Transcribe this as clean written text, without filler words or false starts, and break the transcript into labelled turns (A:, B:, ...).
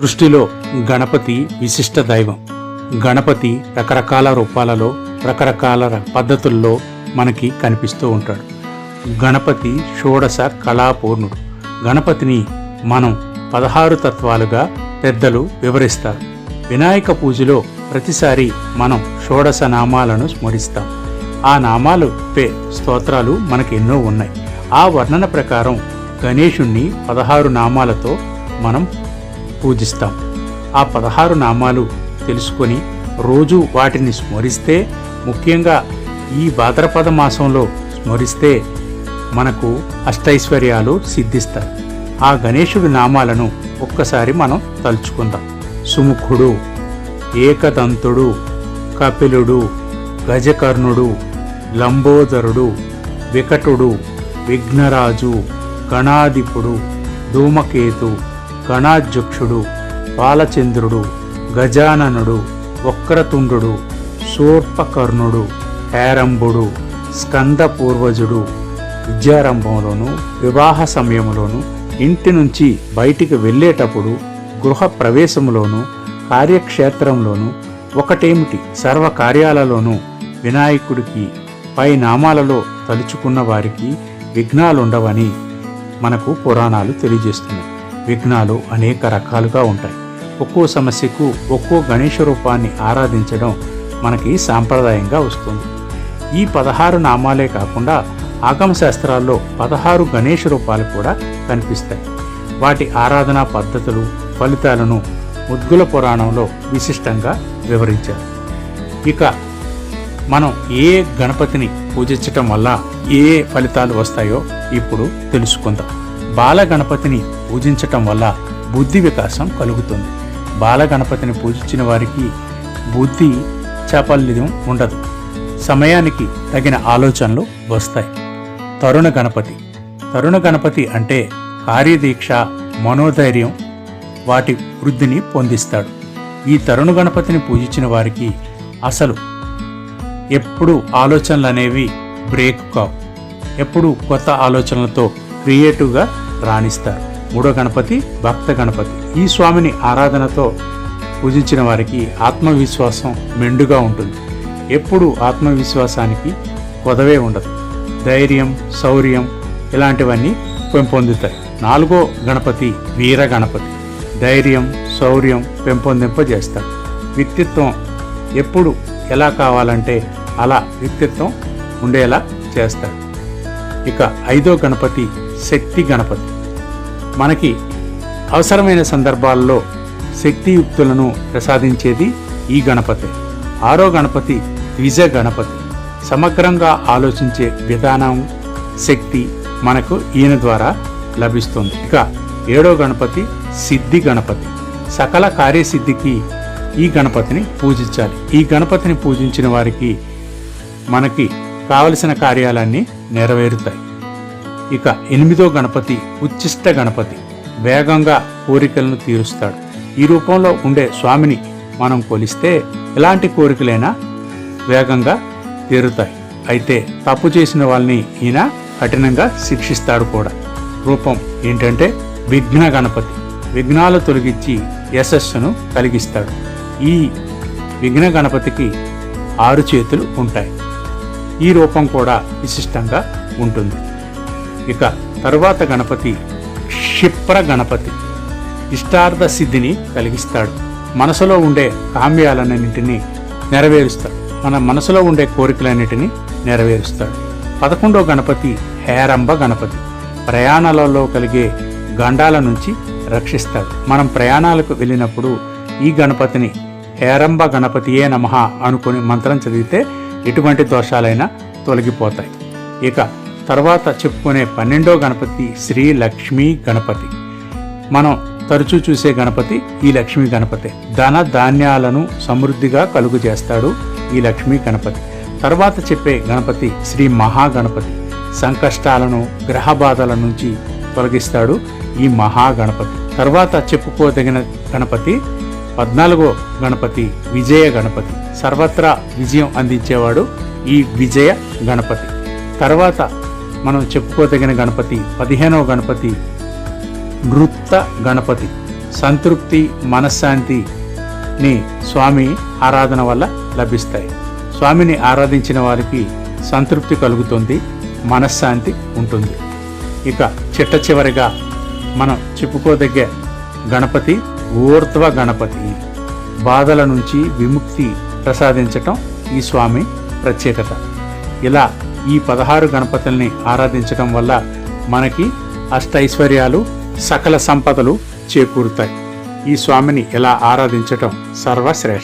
A: సృష్టిలో గణపతి విశిష్ట దైవం. గణపతి రకరకాల రూపాలలో రకరకాల పద్ధతుల్లో మనకి కనిపిస్తూ ఉంటాడు. గణపతి షోడశ కళాపూర్ణుడు. గణపతిని మనం 16 తత్వాలుగా పెద్దలు వివరిస్తారు. వినాయక పూజలో ప్రతిసారి మనం షోడశ నామాలను స్మరిస్తాం. ఆ నామాలు స్తోత్రాలు మనకు ఎన్నో ఉన్నాయి. ఆ వర్ణన ప్రకారం గణేశుణ్ణి 16 నామాలతో మనం పూజిస్తాం. ఆ 16 నామాలు తెలుసుకొని రోజు వాటిని స్మరిస్తే, ముఖ్యంగా ఈ భాద్రపద మాసంలో స్మరిస్తే మనకు అష్టైశ్వర్యాలు సిద్ధిస్తాయి. ఆ గణేశుడి నామాలను ఒక్కసారి మనం తలుచుకుందాం. సుముఖుడు, ఏకదంతుడు, కపిలుడు, గజకర్ణుడు, లంబోదరుడు, వికటుడు, విఘ్నరాజు, గణాధిపుడు, ధూమకేతు, గణాధ్యక్షుడు, బాలచంద్రుడు, గజాననుడు, వక్రతుండు, శూర్పకర్ణుడు, హేరంబుడు, స్కందపూర్వజుడు, విద్యారంభంలోను వివాహ సమయంలోను, ఇంటి నుంచి బయటికి వెళ్ళేటప్పుడు, గృహ ప్రవేశంలోను, కార్యక్షేత్రంలోను, ఒకటేమిటి సర్వకార్యాలలోనూ వినాయకుడికి పై నామాలలో తలుచుకున్న వారికి విఘ్నాలుండవని మనకు పురాణాలు తెలియజేస్తున్నాయి. విఘ్నాలు అనేక రకాలుగా ఉంటాయి. ఒక్కో సమస్యకు ఒక్కో గణేశ రూపాన్ని ఆరాధించడం మనకి సాంప్రదాయంగా వస్తుంది. ఈ 16 నామాలే కాకుండా ఆగమ శాస్త్రాల్లో 16 గణేశ రూపాలు కూడా కనిపిస్తాయి. వాటి ఆరాధనా పద్ధతులు, ఫలితాలను ముద్గుల పురాణంలో విశిష్టంగా వివరించారు. ఇక మనం ఏ గణపతిని పూజించటం వల్ల ఏ ఫలితాలు వస్తాయో ఇప్పుడు తెలుసుకుందాం. బాల గణపతిని పూజించటం వల్ల బుద్ధి వికాసం కలుగుతుంది. బాల గణపతిని పూజించిన వారికి బుద్ధి చాపల్యం ఉండదు. సమయానికి తగిన ఆలోచనలు వస్తాయి. తరుణ గణపతి. తరుణ గణపతి అంటే కార్యదీక్ష, మనోధైర్యం వాటి వృద్ధిని పొందిస్తాడు. ఈ తరుణ గణపతిని పూజించిన వారికి అసలు ఎప్పుడు ఆలోచనలు అనేవి బ్రేక్ కావు. ఎప్పుడు కొత్త ఆలోచనలతో క్రియేటివ్గా రాణిస్తారు. మూడో గణపతి భక్త గణపతి. ఈ స్వామిని ఆరాధనతో పూజించిన వారికి ఆత్మవిశ్వాసం మెండుగా ఉంటుంది. ఎప్పుడు ఆత్మవిశ్వాసానికి కొదవే ఉండదు. ధైర్యం, శౌర్యం ఇలాంటివన్నీ పెంపొందుతాయి. నాలుగో గణపతి వీర గణపతి. ధైర్యం, శౌర్యం పెంపొందింపజేస్తాడు. వ్యక్తిత్వం ఎప్పుడు ఎలా కావాలంటే అలా వ్యక్తిత్వం ఉండేలా చేస్తాడు. ఇక ఐదో గణపతి శక్తి గణపతి. మనకి అవసరమైన సందర్భాల్లో శక్తియుక్తులను ప్రసాదించేది ఈ గణపతి. ఆరో గణపతి ద్విజ గణపతి. సమగ్రంగా ఆలోచించే విధానం, శక్తి మనకు ఈయన ద్వారా లభిస్తుంది. ఇక ఏడో గణపతి సిద్ధి గణపతి. సకల కార్యసిద్ధికి ఈ గణపతిని పూజించాలి. ఈ గణపతిని పూజించిన వారికి మనకి కావలసిన కార్యాలన్నీ నెరవేరుతాయి. ఇక ఎనిమిదో గణపతి ఉచ్చిష్ట గణపతి. వేగంగా కోరికలను తీరుస్తాడు. ఈ రూపంలో ఉండే స్వామిని మనం కొలిస్తే ఎలాంటి కోరికలైనా వేగంగా తీరుతాయి. అయితే తప్పు చేసిన వాళ్ళని ఈయన కఠినంగా శిక్షిస్తాడు కూడా. రూపం ఏంటంటే విఘ్న గణపతి. విఘ్నాలు తొలగించి యశస్సును కలిగిస్తాడు. ఈ విఘ్న గణపతికి 6 చేతులు ఉంటాయి. ఈ రూపం కూడా విశిష్టంగా ఉంటుంది. ఇక తరువాత గణపతి క్షిప్ర గణపతి. ఇష్టార్థ సిద్ధిని కలిగిస్తాడు. మనసులో ఉండే కామ్యాలన్నింటినీ నెరవేరుస్తాడు. మన మనసులో ఉండే కోరికలన్నిటినీ నెరవేరుస్తాడు. 11వ గణపతి హేరంబ గణపతి. ప్రయాణాలలో కలిగే గండాల నుంచి రక్షిస్తాడు. మనం ప్రయాణాలకు వెళ్ళినప్పుడు ఈ గణపతిని హేరంబ గణపతియే నమః అనుకుని మంత్రం చదివితే ఎటువంటి దోషాలైనా తొలగిపోతాయి. ఇక తర్వాత చెప్పుకునే 12వ గణపతి శ్రీ లక్ష్మీ గణపతి. మనం తరచూ చూసే గణపతి ఈ లక్ష్మీ గణపతి. ధన ధాన్యాలను సమృద్ధిగా కలుగు చేస్తాడు ఈ లక్ష్మీ గణపతి. తర్వాత చెప్పే గణపతి శ్రీ మహాగణపతి. సంకష్టాలను, గ్రహ బాధల నుంచి తొలగిస్తాడు ఈ మహాగణపతి. తర్వాత చెప్పుకోదగిన గణపతి 14వ గణపతి విజయ గణపతి. సర్వత్రా విజయం అందించేవాడు ఈ విజయ గణపతి. తర్వాత మనం చెప్పుకోదగిన గణపతి 15వ గణపతి నృత్త గణపతి. సంతృప్తి, మనశ్శాంతిని స్వామి ఆరాధన వల్ల లభిస్తాయి. స్వామిని ఆరాధించిన వారికి సంతృప్తి కలుగుతుంది, మనశ్శాంతి ఉంటుంది. ఇక చిట్ట చివరిగా మనం చెప్పుకోదగ్గ గణపతి ఊర్ధ్వ గణపతి. బాధల నుంచి విముక్తి ప్రసాదించటం ఈ స్వామి ప్రత్యేకత. ఇలా ఈ 16 గణపతుల్ని ఆరాధించటం వల్ల మనకి అష్టైశ్వర్యాలు, సకల సంపదలు చేకూరుతాయి. ఈ స్వామిని ఎలా ఆరాధించటం సర్వశ్రేష్ఠ.